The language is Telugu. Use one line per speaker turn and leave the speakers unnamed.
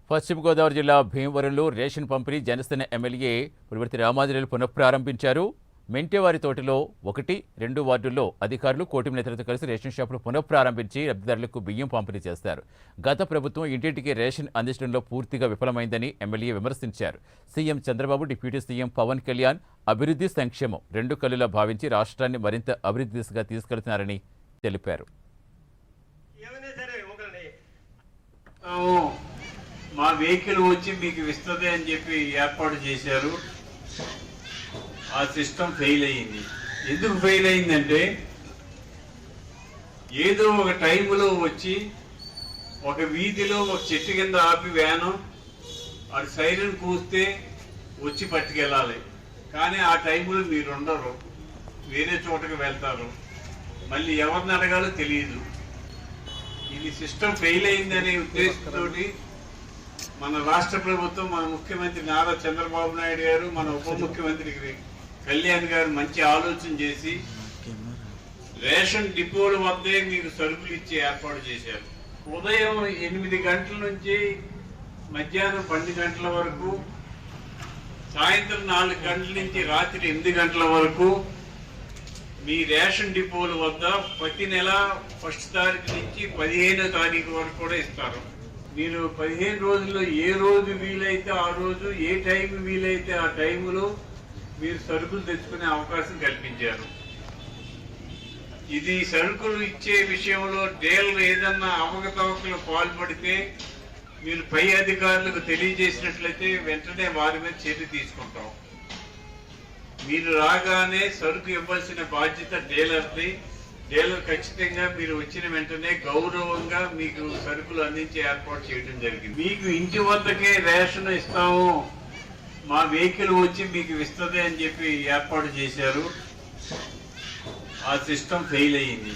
పశ్చిమ గోదావరి జిల్లా భీమవరంలో రేషన్ పంపిణీ జనసేన ఎమ్మెల్యే పులివర్తి రామాంజనేయులు పునఃప్రారంభించారు. మెంటేవారి తోటలో 1, 2 వార్డుల్లో అధికారులు కూటమి నేతలతో కలిసి రేషన్ షాపులు పునఃప్రారంభించి లబ్ధిదారులకు బియ్యం పంపిణీ చేస్తారు. గత ప్రభుత్వం ఇంటింటికి రేషన్ అందించడంలో పూర్తిగా విఫలమైందని ఎమ్మెల్యే విమర్శించారు. CM Chandrababu, deputy CM Pawan Kalyan అభివృద్ధి సంక్షేమం 2 కళ్ళులా భావించి రాష్ట్రాన్ని మరింత అభివృద్ధి దిశగా తీసుకెళ్తున్నారని తెలిపారు.
మా వెహికల్ వచ్చి మీకు ఇస్తుంది అని చెప్పి ఏర్పాటు చేశారు. ఆ సిస్టమ్ ఫెయిల్ అయ్యింది. ఎందుకు ఫెయిల్ అయిందంటే ఏదో ఒక టైంలో వచ్చి ఒక వీధిలో ఒక చెట్టు కింద ఆపి వ్యాను అది సైరన్ కూస్తే వచ్చి పట్టుకెళ్ళాలి. కానీ ఆ టైంలో మీరు ఉండరు, వేరే చోటకి వెళ్తారు, మళ్ళీ ఎవరిని అడగాలో తెలియదు. ఇది సిస్టమ్ ఫెయిల్ అయిందనే ఉద్దేశంతో మన రాష్ట్ర ప్రభుత్వం, మన ముఖ్యమంత్రి నారా చంద్రబాబు నాయుడు గారు, మన ఉప ముఖ్యమంత్రి కళ్యాణ్ గారు మంచి ఆలోచన చేసి రేషన్ డిపోల వద్దే మీకు సరుకులు ఇచ్చి ఏర్పాటు చేశారు. ఉదయం 8 గంటల నుంచి మధ్యాహ్నం 12 గంటల వరకు, సాయంత్రం 4 గంటల నుంచి రాత్రి 8 గంటల వరకు మీ రేషన్ డిపోల వద్ద ప్రతి నెల 1వ తారీఖు నుంచి 15వ తారీఖు వరకు కూడా ఇస్తారు. మీరు 15 రోజుల్లో ఏ రోజు వీలైతే ఆ రోజు, ఏ టైం వీలైతే ఆ టైంలో మీరు సరుకులు తెచ్చుకునే అవకాశం కల్పించారు. ఇది సరుకులు ఇచ్చే విషయంలో డీలర్ ఏదన్నా అవకతవకలు పాల్పడితే మీరు పై అధికారులకు తెలియజేసినట్లయితే వెంటనే వారి మీద చర్య తీసుకుంటాం. మీరు రాగానే సరుకు ఇవ్వాల్సిన బాధ్యత డీలర్ది. డీలర్ ఖచ్చితంగా మీరు వచ్చిన వెంటనే గౌరవంగా మీకు సరుకులు అందించే ఏర్పాటు చేయడం జరిగింది. మీకు ఇంటి వద్దకే రేషన్ ఇస్తాము, మా వెహికల్ వచ్చి మీకు ఇస్తుంది అని చెప్పి ఏర్పాటు చేశారు. ఆ సిస్టమ్ ఫెయిల్ అయ్యింది.